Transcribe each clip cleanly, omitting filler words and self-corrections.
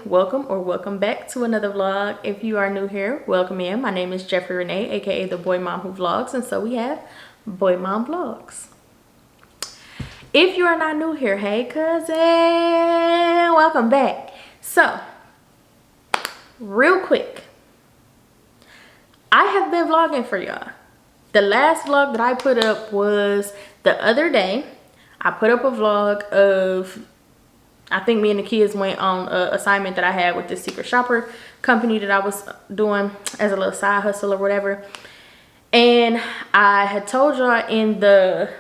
welcome or welcome back to another vlog. If you are new here, welcome in. My name is Jeffrey Renee, aka the Boy Mom Who Vlogs, and so we have Boy Mom Vlogs. If you are not new here, hey cousin, welcome back. So real quick, I have been vlogging for y'all. The last vlog that I put up was the other day. I put up a vlog of, I think me and the kids went on an assignment that I had with this secret shopper company that I was doing as a little side hustle or whatever. And I had told y'all in the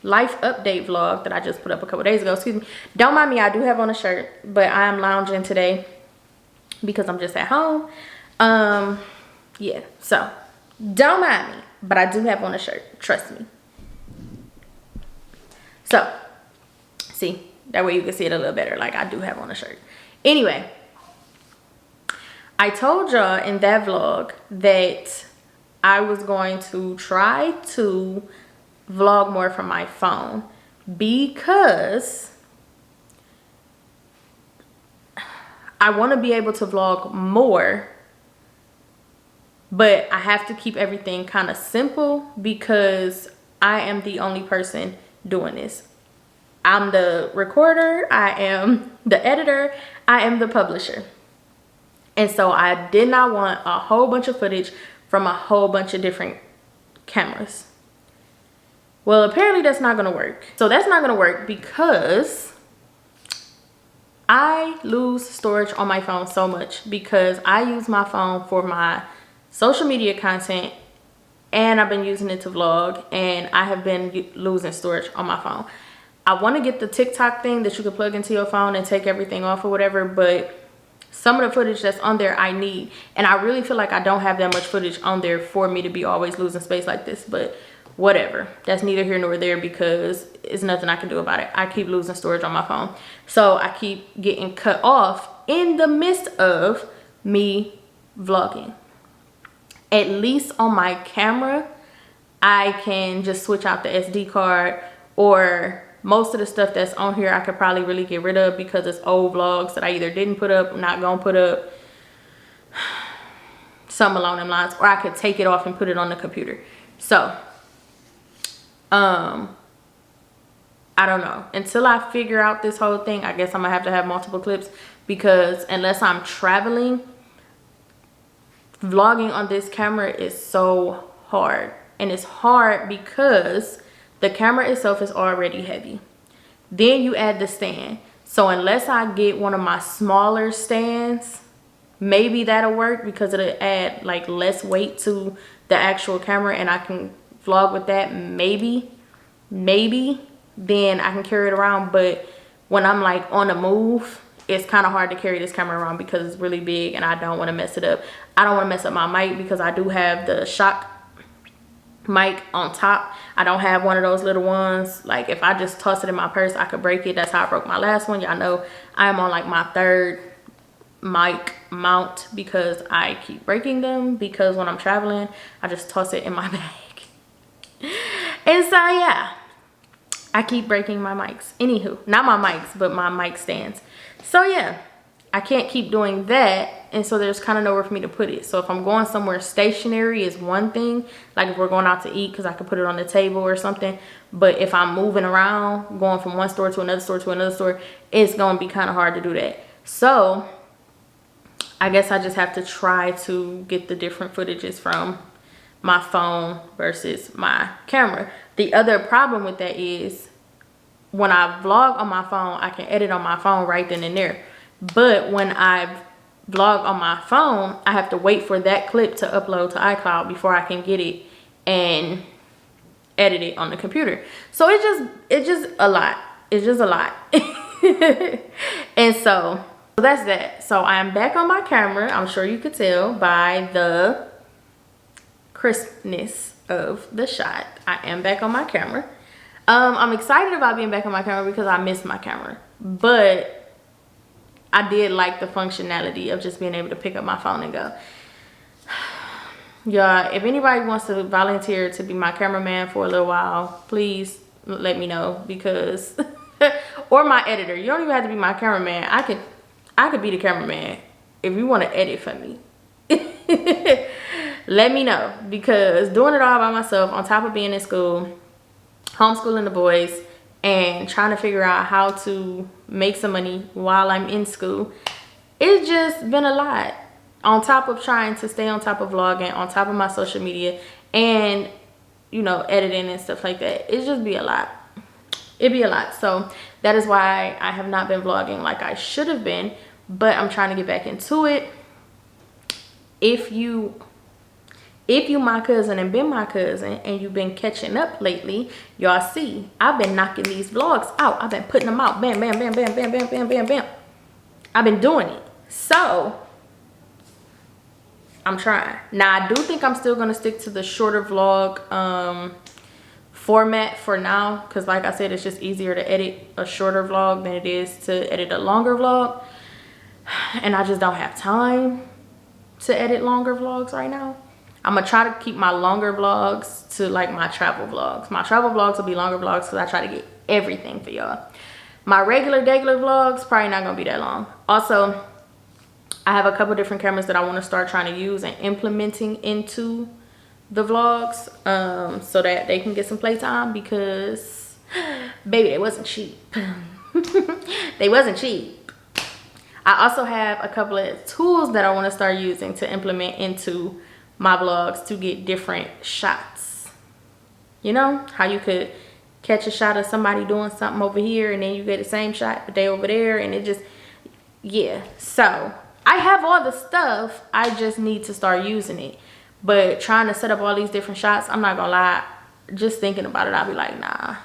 life update vlog that I just put up a couple days ago, excuse me, don't mind me, I do have on a shirt, but I am lounging today because I'm just at home. Yeah, so don't mind me, but I do have on a shirt, trust me. So, see, that way you can see it a little better, like I do have on a shirt. Anyway, I told y'all in that vlog that I was going to try to vlog more from my phone because I want to be able to vlog more, but I have to keep everything kind of simple because I am the only person doing this. I'm the recorder, I am the editor, I am the publisher. And so I did not want a whole bunch of footage from a whole bunch of different cameras. Well, apparently that's not gonna work. So that's not gonna work because I lose storage on my phone so much because I use my phone for my social media content and I've been using it to vlog, and I have been losing storage on my phone. I want to get the TikTok thing that you can plug into your phone and take everything off or whatever, but some of the footage that's on there I need, and I really feel like I don't have that much footage on there for me to be always losing space like this, but whatever, that's neither here nor there because it's nothing I can do about it. I keep losing storage on my phone, so I keep getting cut off in the midst of me vlogging. At least on my camera I can just switch out the SD card, or most of the stuff that's on here I could probably really get rid of because it's old vlogs that I either didn't put up, not gonna put up, something along them lines, or I could take it off and put it on the computer. So I don't know, until I figure out this whole thing. I guess I'm gonna have to have multiple clips because unless I'm traveling, vlogging on this camera is so hard. And it's hard because the camera itself is already heavy. Then you add the stand. So unless I get one of my smaller stands, maybe that'll work because it'll add like less weight to the actual camera and I can vlog with that. Maybe then I can carry it around. But when I'm like on the move, it's kind of hard to carry this camera around because it's really big and I don't want to mess it up. I don't want to mess up my mic because I do have the shock mic on top. I don't have one of those little ones. Like if I just toss it in my purse, I could break it. That's how I broke my last one. Y'all know I am on like my third mic mount because I keep breaking them because when I'm traveling, I just toss it in my bag. And so yeah, I keep breaking my mics. Anywho, not my mics, but my mic stands. So yeah, I can't keep doing that, and so there's kind of nowhere for me to put it. So if I'm going somewhere stationary is one thing, like if we're going out to eat, because I could put it on the table or something. But if I'm moving around, going from one store to another store to another store, it's going to be kind of hard to do that. So I guess I just have to try to get the different footages from my phone versus my camera. The other problem with that is when I vlog on my phone, I can edit on my phone right then and there. But when I vlog on my phone, I have to wait for that clip to upload to iCloud before I can get it and edit it on the computer. So it's just a lot. It's just a lot. And so that's that. So I am back on my camera. I'm sure you could tell by the crispness of the shot. I am back on my camera. I'm excited about being back on my camera because I miss my camera, but I did like the functionality of just being able to pick up my phone and go. Yeah, if anybody wants to volunteer to be my cameraman for a little while, please let me know because or my editor. You don't even have to be my cameraman. I I could be the cameraman. If you want to edit for me, let me know, because doing it all by myself on top of being in school, homeschooling the boys, and trying to figure out how to make some money while I'm in school, it's just been a lot. On top of trying to stay on top of vlogging, on top of my social media, and you know, editing and stuff like that, it just be a lot. It'd be a lot. So that is why I have not been vlogging like I should have been, but I'm trying to get back into it. If you my cousin and been my cousin and you've been catching up lately, y'all see I've been knocking these vlogs out. I've been putting them out, bam bam bam bam bam bam bam bam bam. I've been doing it. So I'm trying. Now I do think I'm still gonna stick to the shorter vlog format for now, because like I said, it's just easier to edit a shorter vlog than it is to edit a longer vlog, and I just don't have time to edit longer vlogs right now. I'm gonna try to keep my longer vlogs to like my travel vlogs. My travel vlogs will be longer vlogs because I try to get everything for y'all. My regular vlogs probably not gonna be that long. Also, I have a couple different cameras that I want to start trying to use and implementing into the vlogs, so that they can get some playtime, because baby, they wasn't cheap. They wasn't cheap. I also have a couple of tools that I want to start using to implement into my vlogs to get different shots. You know how you could catch a shot of somebody doing something over here and then you get the same shot but they over there, and it just, yeah. So I have all the stuff, I just need to start using it. But trying to set up all these different shots, I'm not gonna lie, just thinking about it, I'll be like, nah.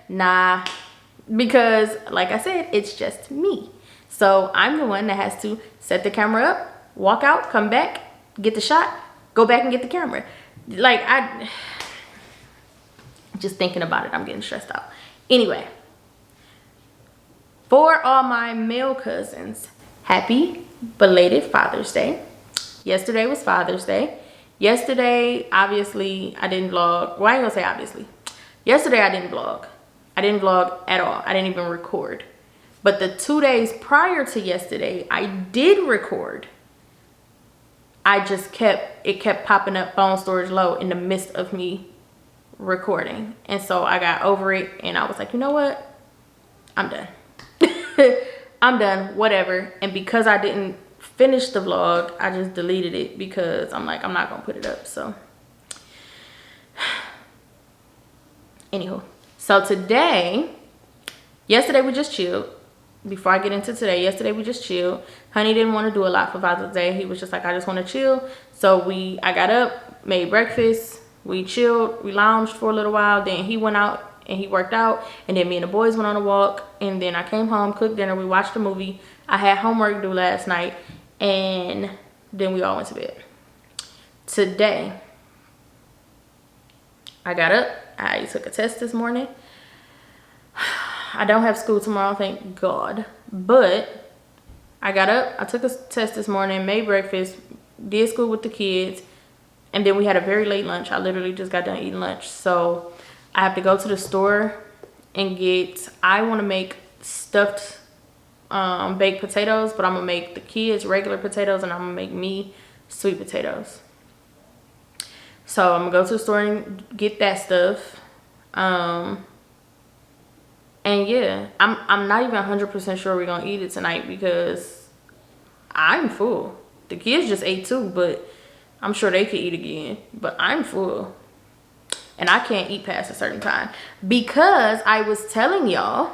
Nah, because like I said, it's just me. So I'm the one that has to set the camera up, walk out, come back, get the shot, go back and get the camera. Like, I just thinking about it, I'm getting stressed out. Anyway, for all my male cousins, happy belated Father's Day. Yesterday was Father's Day. Yesterday, obviously, I didn't vlog. Well, I ain't gonna say obviously. Yesterday, I didn't vlog. I didn't vlog at all. I didn't even record. But the 2 days prior to yesterday, I did record. I just kept popping up phone storage low in the midst of me recording. And so I got over it and I was like, you know what? I'm done. I'm done, whatever. And because I didn't finish the vlog, I just deleted it because I'm like, I'm not gonna put it up. So anywho, so yesterday we just chilled. Before I get into today, yesterday we just chilled. Honey didn't want to do a lot for Father's Day. He was just like, I just want to chill. So I got up, made breakfast, we chilled, we lounged for a little while. Then he went out and he worked out. And then me and the boys went on a walk. And then I came home, cooked dinner, we watched a movie. I had homework to do last night. And then we all went to bed. Today, I got up, I took a test this morning. I don't have school tomorrow, thank God. But I got up, I took a test this morning, made breakfast, did school with the kids, and then we had a very late lunch. I literally just got done eating lunch. So I have to go to the store and I want to make stuffed baked potatoes, but I'm gonna make the kids regular potatoes and I'm gonna make me sweet potatoes. So I'm gonna go to the store and get that stuff. And yeah, I'm not even 100% sure we're gonna eat it tonight because I'm full. The kids just ate too, but I'm sure they could eat again. But I'm full. And I can't eat past a certain time. Because I was telling y'all,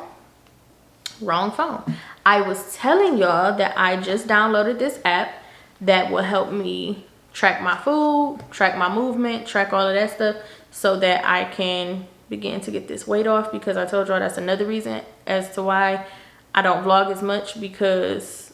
wrong phone. I was telling y'all that I just downloaded this app that will help me track my food, track my movement, track all of that stuff so that I can begin to get this weight off, because I told y'all that's another reason as to why I don't vlog as much, because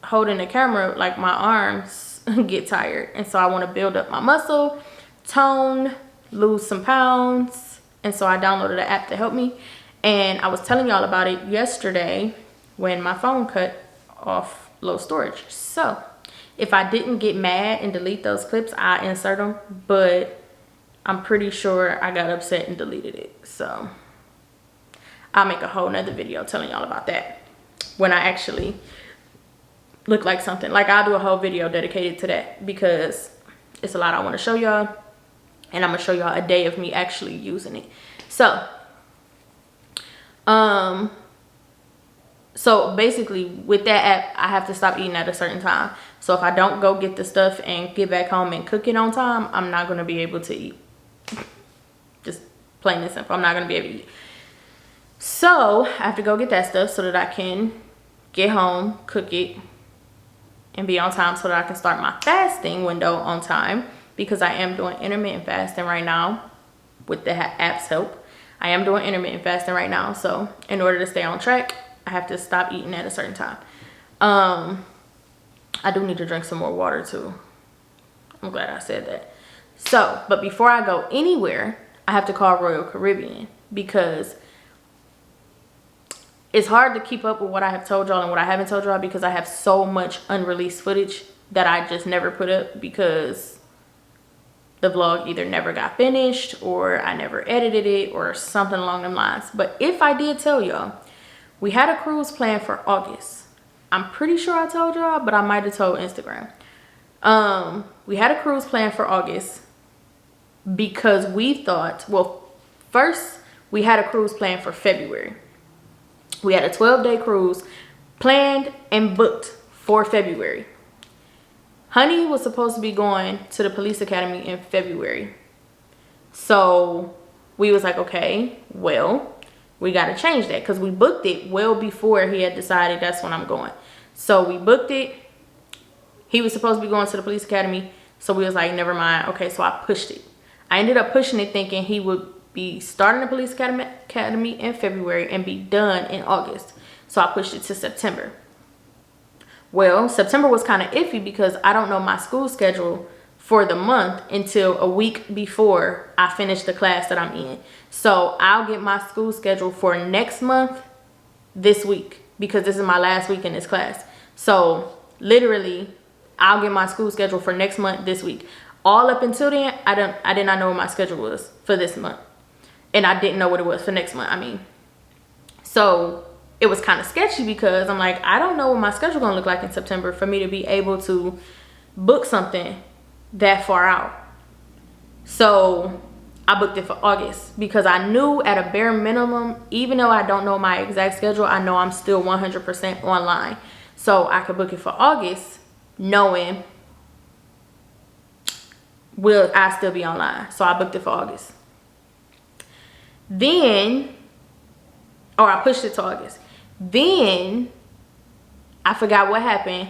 holding the camera, like my arms get tired. And so I want to build up my muscle, tone, lose some pounds. And so I downloaded an app to help me. And I was telling y'all about it yesterday when my phone cut off low storage. So if I didn't get mad and delete those clips, I insert them, but I'm pretty sure I got upset and deleted it. So I'll make a whole nother video telling y'all about that. when I actually look like something. Like, I'll do a whole video dedicated to that because it's a lot I want to show y'all, and I'm gonna show y'all a day of me actually using it. So so basically with that app, I have to stop eating at a certain time. So if I don't go get the stuff and get back home and cook it on time, I'm not gonna be able to eat. Just plain and simple, I'm not gonna be able to eat. So I have to go get that stuff so that I can get home, cook it, and be on time so that I can start my fasting window on time, because I am doing intermittent fasting right now with the app's help. I am doing intermittent fasting right now, so in order to stay on track, I have to stop eating at a certain time. I do need to drink some more water too. I'm glad I said that. So, but before I go anywhere, I have to call Royal Caribbean, because it's hard to keep up with what I have told y'all and what I haven't told y'all, because I have so much unreleased footage that I just never put up because the vlog either never got finished or I never edited it or something along them lines. But if I did tell y'all, we had a cruise planned for August. I'm pretty sure I told y'all, but I might have told Instagram. We had a cruise planned for August because we thought, well, first we had a cruise planned for February. We had a 12-day cruise planned and booked for February. Honey was supposed to be going to the police academy in February. So we was like, okay, well, we got to change that, because we booked it well before he had decided that's when I'm going. So we booked it. He was supposed to be going to the police academy. So we was like, never mind. Okay, so I pushed it. I ended up pushing it thinking he would be starting the police academy in February and be done in August. So I pushed it to September. Well, September was kind of iffy because I don't know my school schedule for the month until a week before I finish the class that I'm in. So I'll get my school schedule for next month this week, because this is my last week in this class. So literally, I'll get my school schedule for next month this week. All up until then, I did not know what my schedule was for this month. And I didn't know what it was for next month, I mean. So it was kind of sketchy because I'm like, I don't know what my schedule gonna look like in September for me to be able to book something that far out. So I booked it for August because I knew at a bare minimum, even though I don't know my exact schedule, I know I'm still 100% online. So I could book it for August knowing will I still be online. So I booked it for August. Then, or I pushed it to August. Then I forgot what happened,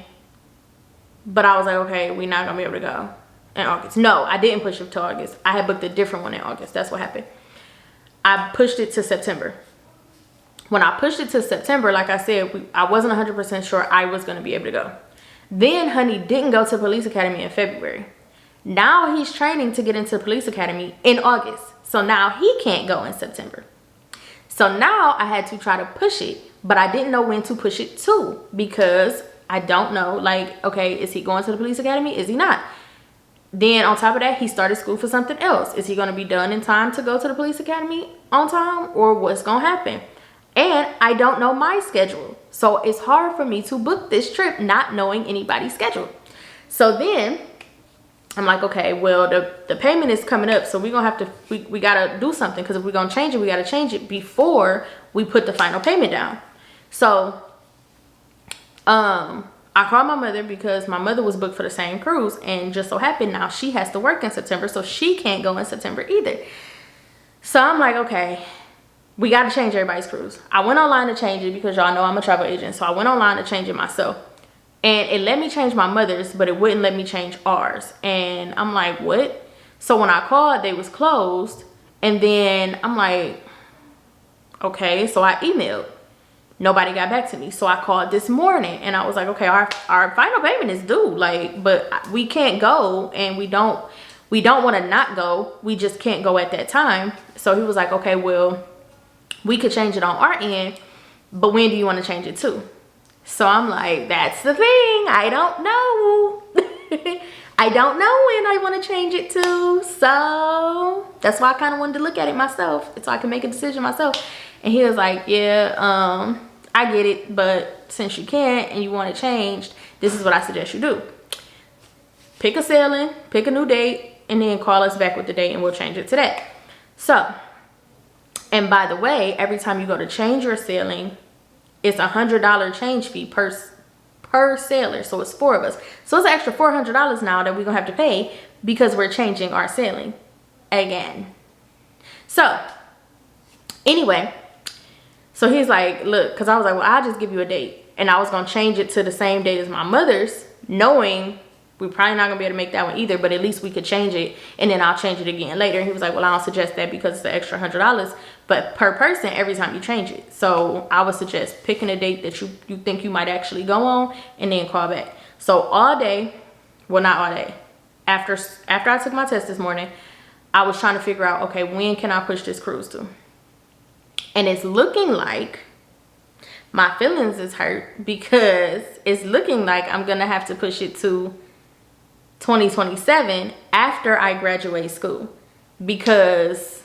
but I was like, okay, we're not gonna be able to go in August. No, I didn't push it to August. I had booked a different one in August. That's what happened. I pushed it to September. When I pushed it to September, like I said, I wasn't 100% sure I was gonna be able to go. Then Honey didn't go to police academy in February. Now he's training to get into police academy in August. So now he can't go in September. So now I had to try to push it, but I didn't know when to push it to, because I don't know, like, okay, is he going to the police academy? Is he not? Then on top of that, he started school for something else. Is he going to be done in time to go to the police academy on time, or what's going to happen? And I don't know my schedule. So it's hard for me to book this trip not knowing anybody's schedule. So then I'm like, okay, well, the payment is coming up, so we're gonna have to, we gotta do something, because if we're gonna change it, we gotta change it before we put the final payment down. So I called my mother, because my mother was booked for the same cruise, and just so happened now she has to work in September, so she can't go in September either. So I'm like, okay, we gotta change everybody's cruise. I went online to change it because y'all know I'm a travel agent, so I went online to change it myself. And it let me change my mother's, but it wouldn't let me change ours. And I'm like, what? So when I called, they was closed. And then I'm like, okay. So I emailed. Nobody got back to me. So I called this morning and I was like, okay, our final payment is due. Like, but we can't go, and we don't want to not go. We just can't go at that time. So he was like, okay, well, we could change it on our end, but when do you want to change it to? So I'm like, that's the thing. I don't know. I don't know when I want to change it to. So that's why I kind of wanted to look at it myself, so I can make a decision myself. And he was like, yeah, I get it, but but since you can't and you want it changed, this is what I suggest you do. Pick a sailing, pick a new date, and then call us back with the date and we'll change it to that. So, and by the way, every time you go to change your sailing, it's $100 change fee per sailor. So it's 4 of us. So it's an extra $400 now that we're gonna have to pay because we're changing our sailing again. So anyway, so he's like, look, because I was like, well, I'll just give you a date. And I was gonna change it to the same date as my mother's, knowing we're probably not gonna be able to make that one either, but at least we could change it and then I'll change it again later. And he was like, well, I don't suggest that because it's an extra $100, but per person every time you change it. So I would suggest picking a date that you think you might actually go on and then call back. So all day, well, not all day, after I took my test this morning, I was trying to figure out, okay, when can I push this cruise to? And it's looking like my feelings is hurt because it's looking like I'm gonna have to push it to 2027 after I graduate school, because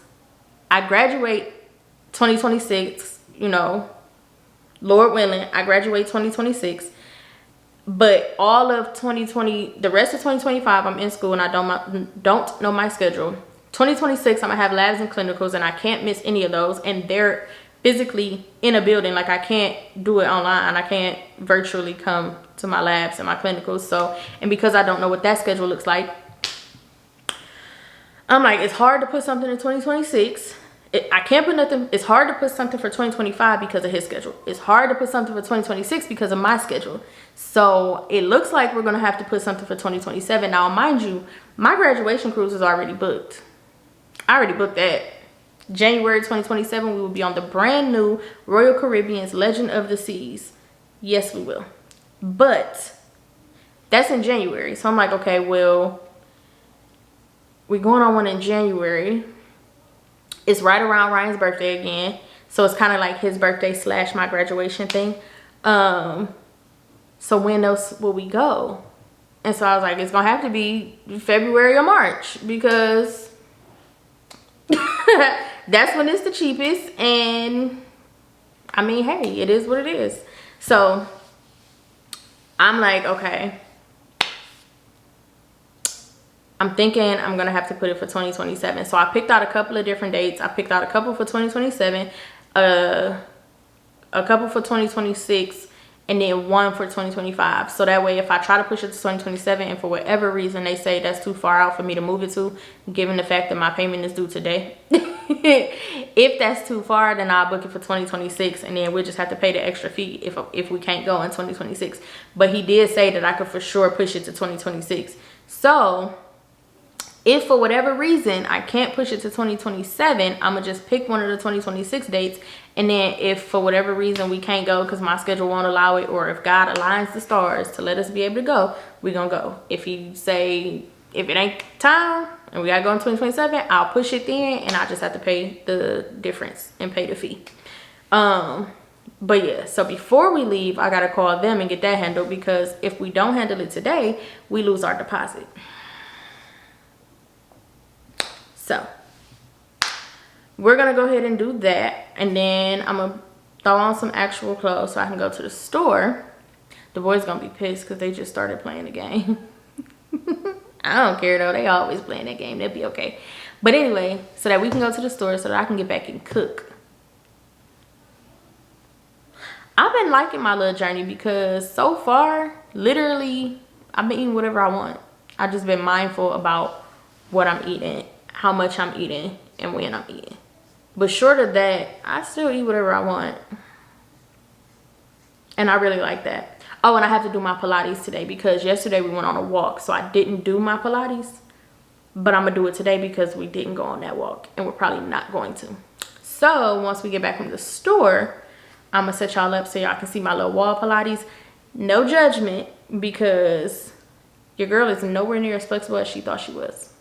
I graduate 2026, you know, Lord willing, I graduate 2026, but all of 2020, the rest of 2025, I'm in school and I don't know my schedule. 2026, I'm gonna have labs and clinicals and I can't miss any of those, and they're physically in a building. Like I can't do it online. I can't virtually come to my labs and my clinicals. So, and because I don't know what that schedule looks like, I'm like, it's hard to put something in 2026. I can't put nothing. It's hard to put something for 2025 because of his schedule. It's hard to put something for 2026 because of my schedule. So it looks like we're gonna have to put something for 2027. Now, mind you, my graduation cruise is already booked. I already booked that. January 2027, we will be on the brand new Royal Caribbean's Legend of the Seas. Yes, we will. But that's in January. So I'm like, okay, well, we're going on one in January. It's right around Ryan's birthday again. So it's kind of like his birthday / my graduation thing. So when else will we go? And so I was like, it's going to have to be February or March, because that's when it's the cheapest. And I mean, hey, it is what it is. So I'm like, okay, I'm thinking I'm gonna have to put it for 2027. So I picked out a couple of different dates. I picked out a couple for 2027, a couple for 2026, and then one for 2025. So that way, if I try to push it to 2027 and for whatever reason they say that's too far out for me to move it to, given the fact that my payment is due today, if that's too far, then I'll book it for 2026, and then we'll just have to pay the extra fee if we can't go in 2026. But he did say that I could for sure push it to 2026. So if for whatever reason I can't push it to 2027, I'm gonna just pick one of the 2026 dates. And then if for whatever reason we can't go because my schedule won't allow it, or if God aligns the stars to let us be able to go, we're gonna go. If he say, if it ain't time and we gotta go in 2027, I'll push it then, and I just have to pay the difference and pay the fee. But yeah, so before we leave, I gotta call them and get that handled, because if we don't handle it today, we lose our deposit. So we're gonna go ahead and do that, and then I'm gonna throw on some actual clothes so I can go to the store. The boys gonna be pissed because they just started playing the game. I don't care though, they always playing that game, they'll be okay. But anyway, so that we can go to the store so that I can get back and cook. I've been liking my little journey because so far, literally, I've been eating whatever I want. I've just been mindful about what I'm eating, how much I'm eating, and when I'm eating. But short of that, I still eat whatever I want. And I really like that. Oh, and I have to do my Pilates today because yesterday we went on a walk. So I didn't do my Pilates. But I'm going to do it today because we didn't go on that walk. And we're probably not going to. So once we get back from the store, I'm going to set y'all up so y'all can see my little wall Pilates. No judgment, because your girl is nowhere near as flexible as she thought she was.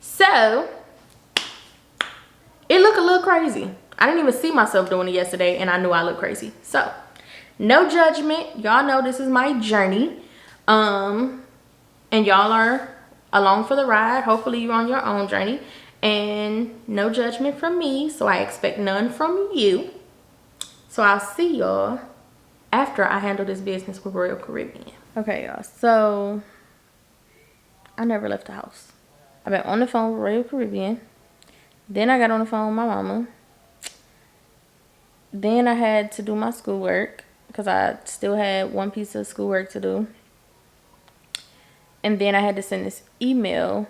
So it looked a little crazy. I didn't even see myself doing it yesterday, and I knew I looked crazy. So no judgment. Y'all know this is my journey. And y'all are along for the ride. Hopefully you're on your own journey. And no judgment from me, so I expect none from you. So I'll see y'all after I handle this business with Royal Caribbean. Okay, y'all. So I never left the house. I've been on the phone with Royal Caribbean. Then I got on the phone with my mama. Then I had to do my schoolwork because I still had one piece of schoolwork to do. And then I had to send this email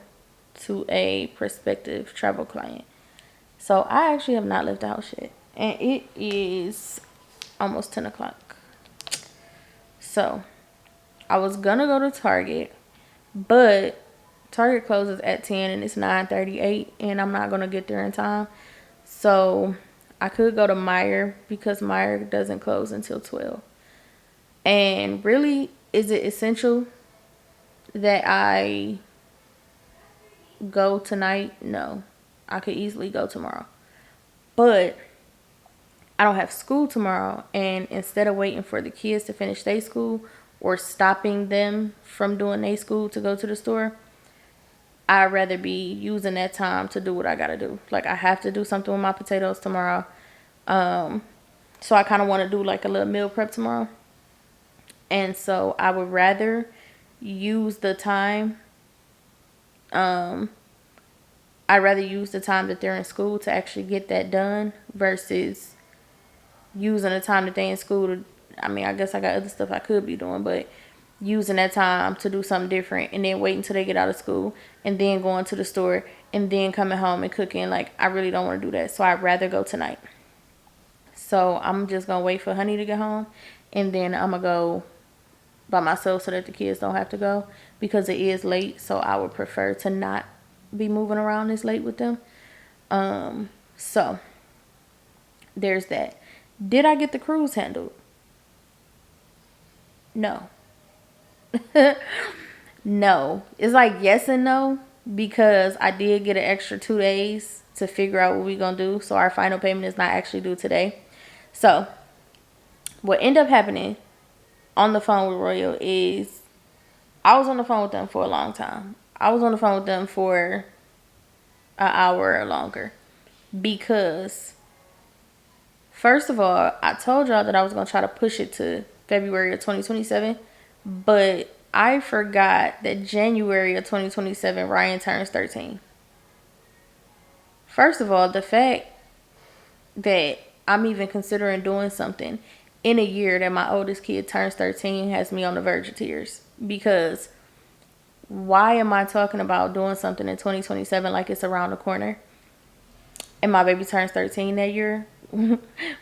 to a prospective travel client. So I actually have not left the house yet. And it is almost 10 o'clock. So I was gonna go to Target, but Target closes at 10 and it's 9:38 and I'm not gonna get there in time. So I could go to Meijer because Meijer doesn't close until 12. And really, is it essential that I go tonight? No. I could easily go tomorrow. But I don't have school tomorrow, and instead of waiting for the kids to finish their school or stopping them from doing their school to go to the store, I'd rather be using that time to do what I gotta do. Like, I have to do something with my potatoes tomorrow. So I kind of want to do like a little meal prep tomorrow. And so I would rather use the time. I'd rather use the time that they're in school to actually get that done versus using the time that they're in school to, I mean, I guess I got other stuff I could be doing, but using that time to do something different and then wait until they get out of school and then going to the store and then coming home and cooking. Like, I really don't want to do that. So I'd rather go tonight. So I'm just going to wait for Honey to get home and then I'm going to go by myself so that the kids don't have to go because it is late. So I would prefer to not be moving around this late with them. So there's that. Did I get the cruise handled? No. No. It's like yes and no because I did get an extra 2 days to figure out what we're going to do. So our final payment is not actually due today. So what ended up happening on the phone with Royal is I was on the phone with them for a long time. I was on the phone with them for an hour or longer because first of all, I told y'all that I was going to try to push it to February of 2027, but I forgot that January of 2027, Ryan turns 13. First of all, the fact that I'm even considering doing something in a year that my oldest kid turns 13 has me on the verge of tears because why am I talking about doing something in 2027 like it's around the corner? And my baby turns 13 that year,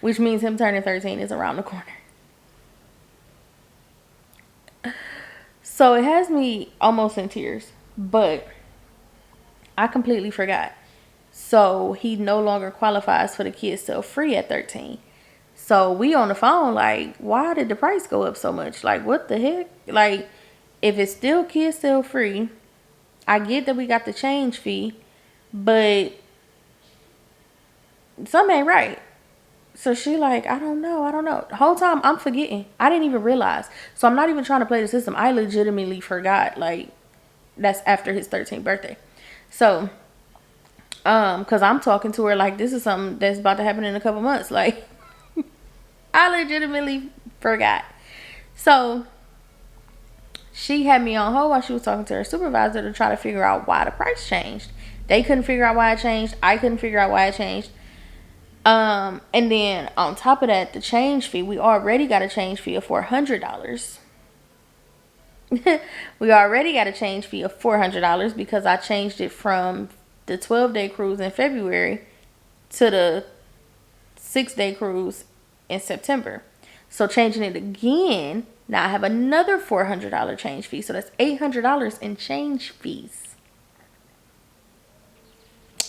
which means him turning 13 is around the corner. So it has me almost in tears, but I completely forgot. So he no longer qualifies for the Kids Sale Free at 13. So we on the phone like, why did the price go up so much? Like, what the heck? Like, if it's still Kids Sale Free, I get that we got the change fee, but something ain't right. So she like, I don't know. The whole time I'm forgetting. I didn't even realize. So I'm not even trying to play the system. I legitimately forgot. Like, that's after his 13th birthday. So, because I'm talking to her like this is something that's about to happen in a couple months. Like, I legitimately forgot. So she had me on hold while she was talking to her supervisor to try to figure out why the price changed. They couldn't figure out why it changed. I couldn't figure out why it changed. And then on top of that, the change fee, we already got a change fee of $400. We already got a change fee of $400 because I changed it from the 12-day cruise in February to the 6-day cruise in September. So changing it again, now I have another $400 change fee. So that's $800 in change fees.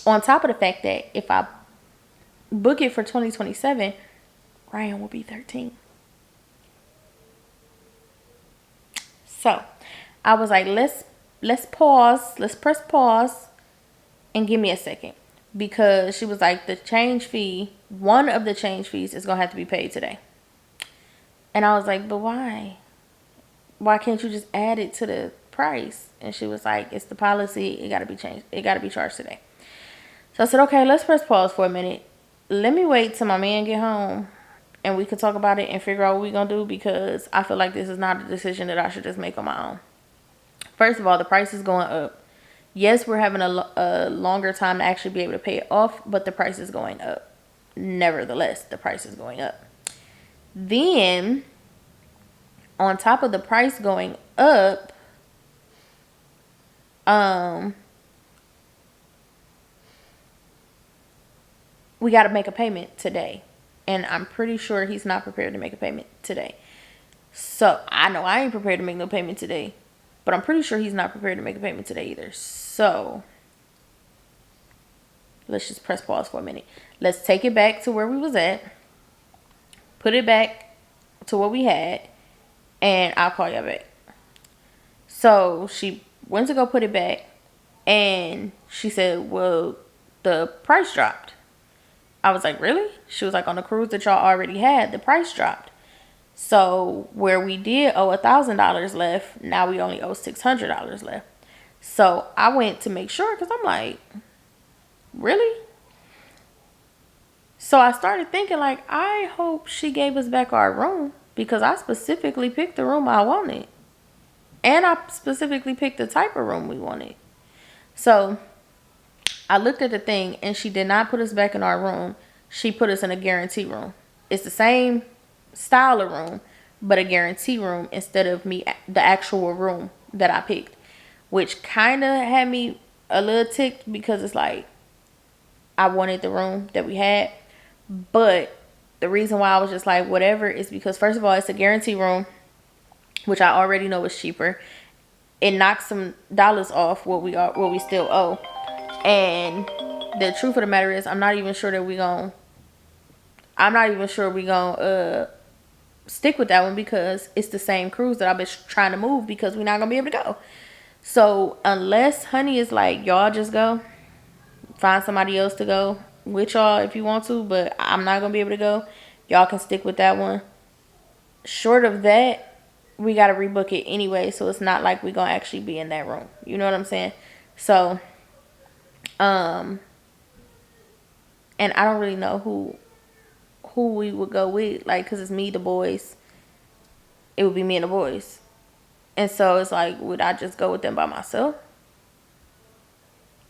On top of the fact that if I book it for 2027, Ryan will be 13. So I was like, let's pause. Let's press pause and give me a second. Because she was like, the change fee, one of the change fees is going to have to be paid today. And I was like, but why? Why can't you just add it to the price? And she was like, it's the policy. It got to be changed. It got to be charged today. So I said, okay, let's press pause for a minute. Let me wait till my man get home and we could talk about it and figure out what we're gonna do, because I feel like this is not a decision that I should just make on my own. First of all, the price is going up. Yes, we're having a longer time to actually be able to pay it off, but the price is going up. Nevertheless, the price is going up. Then, on top of the price going up, we got to make a payment today. And I'm pretty sure he's not prepared to make a payment today. So, I know I ain't prepared to make no payment today. But I'm pretty sure he's not prepared to make a payment today either. So, let's just press pause for a minute. Let's take it back to where we was at. Put it back to what we had. And I'll call y'all back. So, she went to go put it back. And she said, well, the price dropped. I was like, really? She was like, on the cruise that y'all already had, the price dropped. So where we did owe $1,000 left, now we only owe $600 left. So I went to make sure, because I'm like, really? So I started thinking, like, I hope she gave us back our room, because I specifically picked the room I wanted. And I specifically picked the type of room we wanted. So I looked at the thing, and she did not put us back in our room. She put us in a guarantee room. It's the same style of room, but a guarantee room instead of the actual room that I picked, which kind of had me a little ticked, because it's like I wanted the room that we had. But the reason why I was just like, whatever, is because, first of all, it's a guarantee room, which I already know is cheaper. It knocks some dollars off what we still owe. And the truth of the matter is, I'm not even sure we're gonna stick with that one, because it's the same cruise that I've been trying to move, because we're not gonna be able to go. So unless honey is like, y'all just go, find somebody else to go with y'all if you want to, but I'm not gonna be able to go, y'all can stick with that one. Short of that, we gotta rebook it anyway, so it's not like we're gonna actually be in that room. You know what I'm saying? So and I don't really know who we would go with, like, because it's me, the boys. It would be me and the boys. And so it's like, would I just go with them by myself?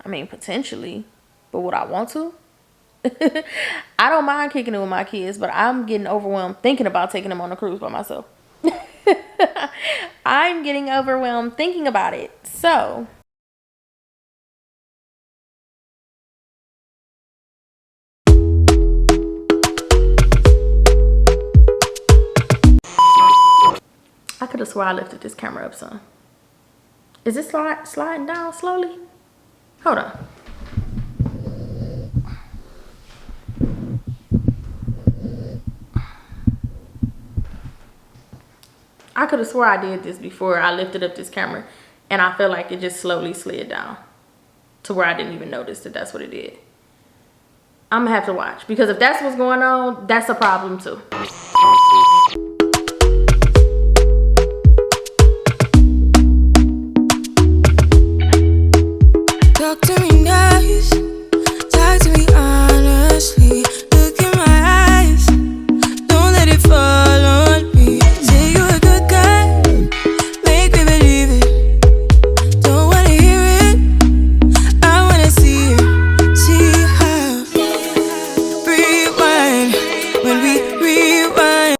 I mean, potentially. But would I want to? I don't mind kicking it with my kids, but I'm getting overwhelmed thinking about taking them on a cruise by myself. I'm getting overwhelmed thinking about it. So I could have swore I lifted this camera up some. Is it sliding down slowly? Hold on. I could have swore I did this before I lifted up this camera, and I feel like it just slowly slid down to where I didn't even notice that that's what it did. I'm gonna have to watch, because if that's what's going on, that's a problem too.